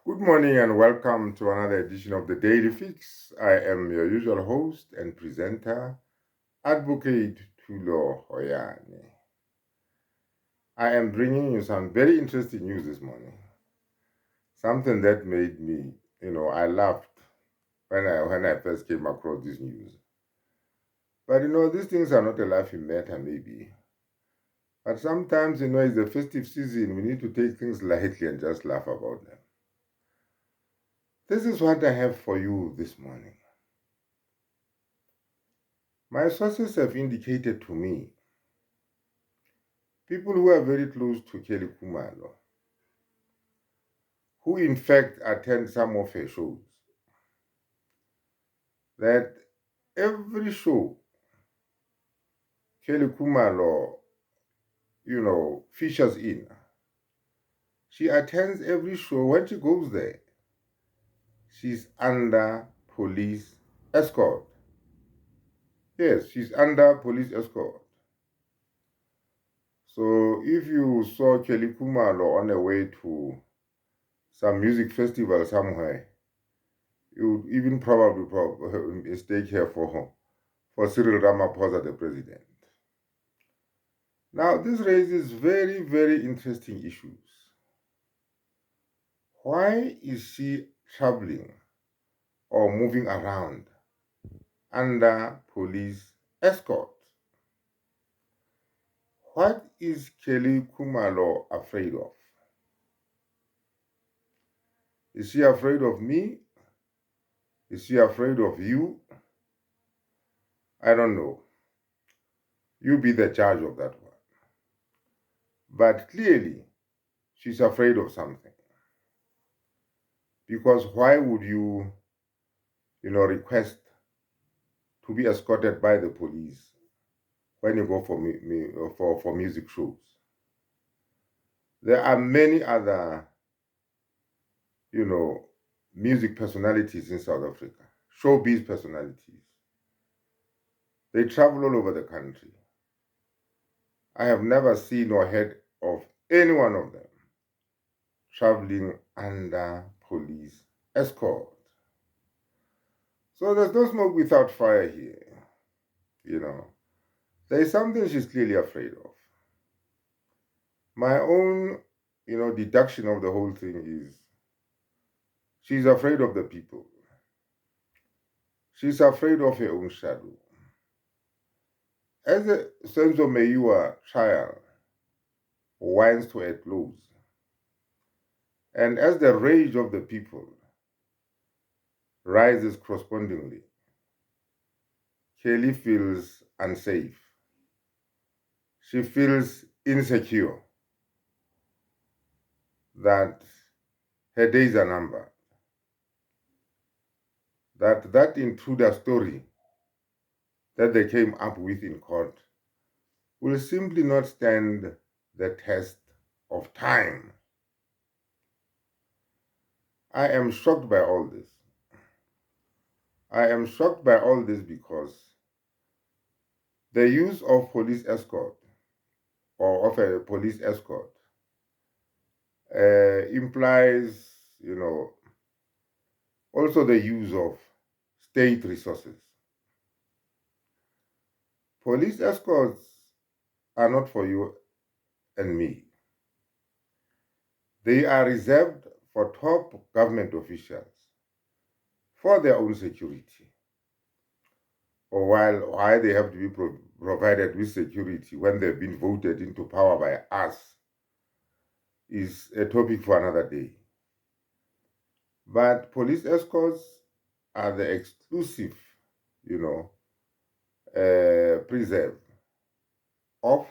Good morning and welcome to another edition of the Daily Fix. I am your usual host and presenter, Advocate Tulo Hoyane. I am bringing you some very interesting news this morning. Something that made me, I laughed when I first came across this news. But these things are not a laughing matter, maybe. But sometimes, it's the festive season. We need to take things lightly and just laugh about them. This is what I have for you this morning. My sources have indicated to me people who are very close to Kelly Khumalo, who in fact attend some of her shows, that every show Kelly Khumalo, features in, she attends every show. When she goes there, she's under police escort. Yes, she's under police escort. So if you saw Kelly Khumalo on her way to some music festival somewhere, you would even probably mistake her for Cyril Ramaphosa, the president. Now, this raises very, very interesting issues. Why is she traveling or moving around under police escort? What is Kelly Khumalo afraid of? Is she afraid of me? Is she afraid of you? I don't know. You be the judge of that one. But clearly, she's afraid of something. Because why would you, request to be escorted by the police when you go for music shows? There are many other, you know, music personalities in South Africa, showbiz personalities. They travel all over the country. I have never seen or heard of any one of them traveling under police escort. So there's no smoke without fire here. There is something she's clearly afraid of. My own, deduction of the whole thing is she's afraid of the people. She's afraid of her own shadow. As the Senzo Meyiwa trial winds to a close, and as the rage of the people rises correspondingly, Kelly feels unsafe. She feels insecure that her days are numbered, that intruder story that they came up with in court will simply not stand the test of time. I am shocked by all this. I am shocked by all this because the use of police escort or of a police escort implies, also the use of state resources. Police escorts are not for you and me. They are reserved for top government officials for their own security. Or why they have to be provided with security when they've been voted into power by us is a topic for another day. But police escorts are the exclusive, preserve of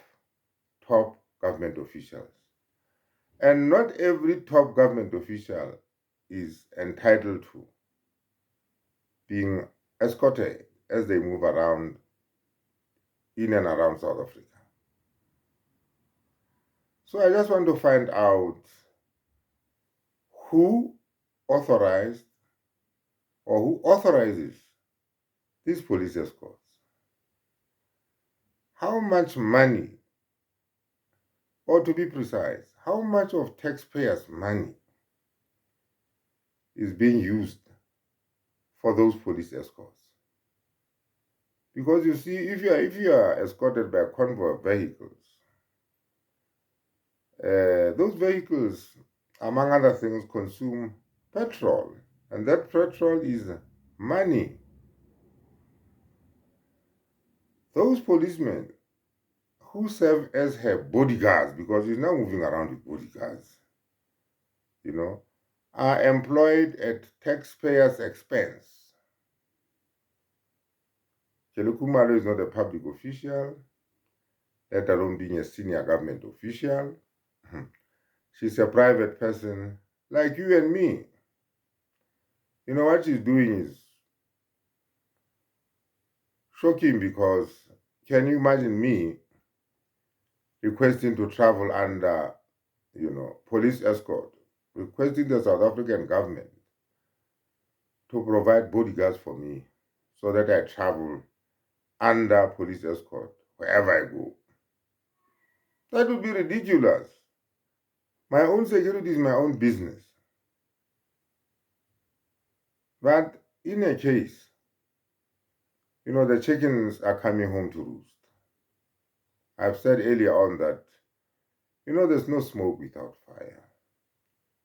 top government officials. And not every top government official is entitled to being escorted as they move around in and around South Africa. So I just want to find out who authorized or who authorizes these police escorts. How much money, or to be precise, how much of taxpayers' money is being used for those police escorts. Because you see, if you are escorted by a convoy of vehicles, those vehicles, among other things, consume petrol, and that petrol is money. Those policemen who serve as her bodyguards, because he's now moving around with bodyguards, you know, are employed at taxpayers' expense. Khumalo is not a public official, let alone being a senior government official. She's a private person like you and me. You know, what she's doing is shocking, because can you imagine me requesting to travel under, police escort, requesting the South African government to provide bodyguards for me so that I travel under police escort wherever I go? That would be ridiculous. My own security is my own business. But in a case, the chickens are coming home to roost. I've said earlier on that, there's no smoke without fire.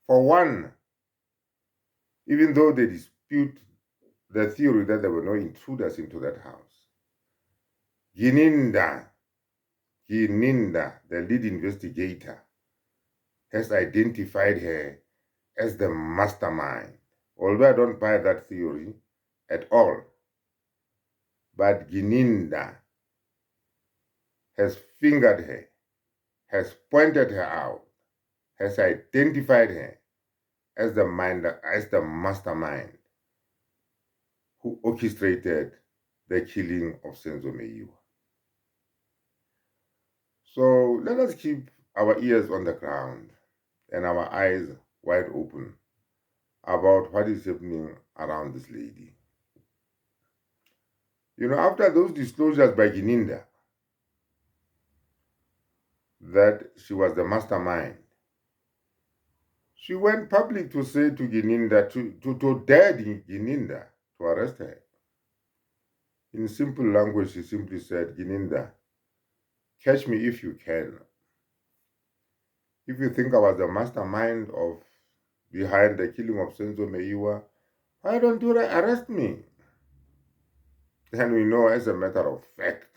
For one, even though they dispute the theory that there were no intruders into that house, Gininda, the lead investigator, has identified her as the mastermind. Although I don't buy that theory at all, but Gininda has fingered her, has pointed her out, has identified her as the mastermind who orchestrated the killing of Senzo Meyiwa. So let us keep our ears on the ground and our eyes wide open about what is happening around this lady. After those disclosures by Gininda that she was the mastermind, she went public to say to Gininda, to dare Gininda to arrest her. In simple language, she simply said, Gininda, catch me if you can. If you think I was the mastermind behind the killing of Senzo Meyiwa, why don't you arrest me? And we know, as a matter of fact,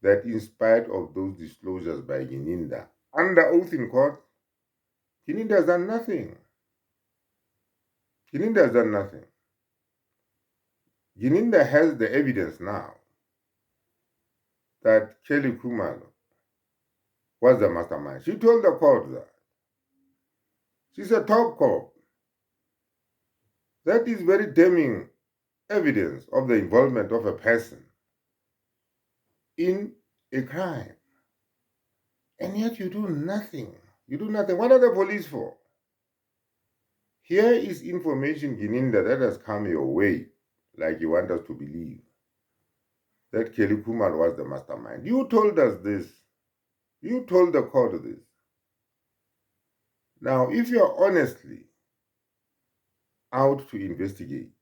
that in spite of those disclosures by Gininda, under oath in court, Gininda has done nothing. Gininda has done nothing. Gininda has the evidence now that Khumalo was the mastermind. She told the court that. She's a top cop. That is very damning evidence of the involvement of a person in a crime. And yet you do nothing. You do nothing. What are the police for? Here is information, Gininda, that has come your way, like you want us to believe, that Khumalo was the mastermind. You told us this. You told the court this. Now, if you're honestly out to investigate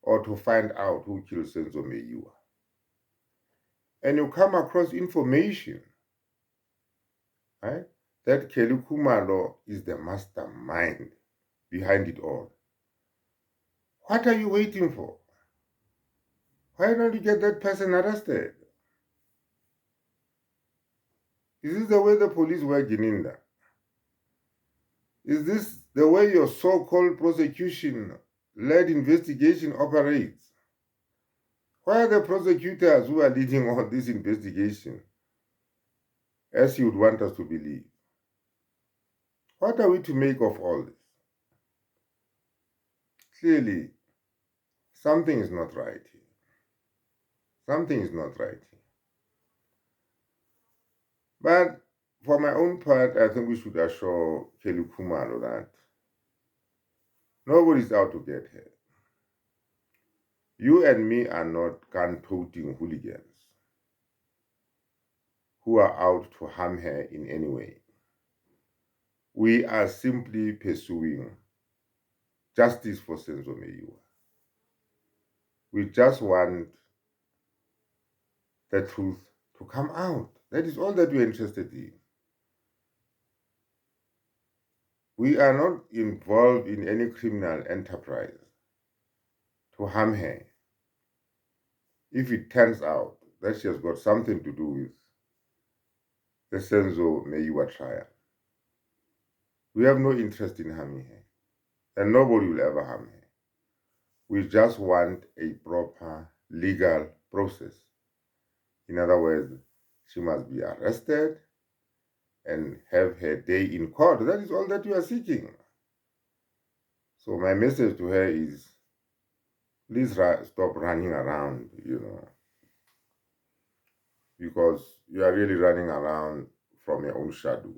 or to find out who killed Senzo Meyiwa, and you come across information, right, that Khumalo is the mastermind behind it all, what are you waiting for? Why don't you get that person arrested? Is this the way the police work in India? Is this the way your so-called prosecution-led investigation operates? Why are the prosecutors who are leading all this investigation, as you would want us to believe? What are we to make of all this? Clearly, something is not right here. Something is not right here. But for my own part, I think we should assure Khumalo that nobody's out to get her. You and me are not gun-toting hooligans who are out to harm her in any way. We are simply pursuing justice for Senzo Meyiwa. We just want the truth to come out. That is all that we're interested in. We are not involved in any criminal enterprise to harm her. If it turns out that she has got something to do with the Senzo Meyiwa trial, we have no interest in harming her, and nobody will ever harm her. We just want a proper legal process. In other words, she must be arrested and have her day in court. That is all that we are seeking. So my message to her is, please stop running around, because you are really running around from your own shadow.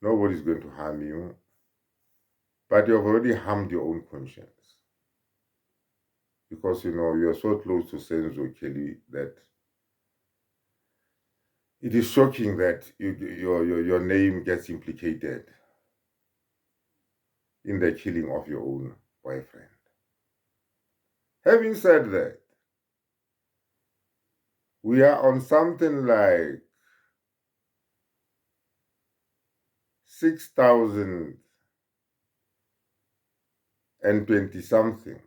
Nobody's going to harm you, but you have already harmed your own conscience. Because, you are so close to Senzo Kelly that it is shocking that your name gets implicated in the killing of your own boyfriend. Having said that, we are on something like 6,020 something,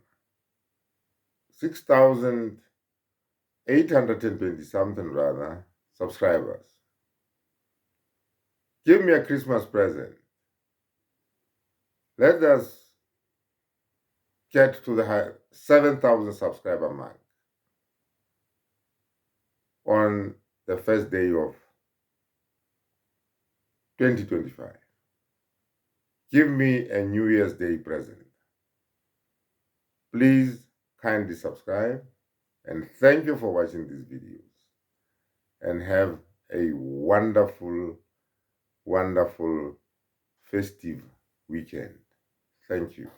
6,820 something rather, subscribers. Give me a Christmas present. Let us get to the 7,000 subscriber mark on the first day of 2025. Give me a New Year's Day present. Please kindly subscribe, and thank you for watching these videos, and have a wonderful, wonderful festive weekend. Thank you.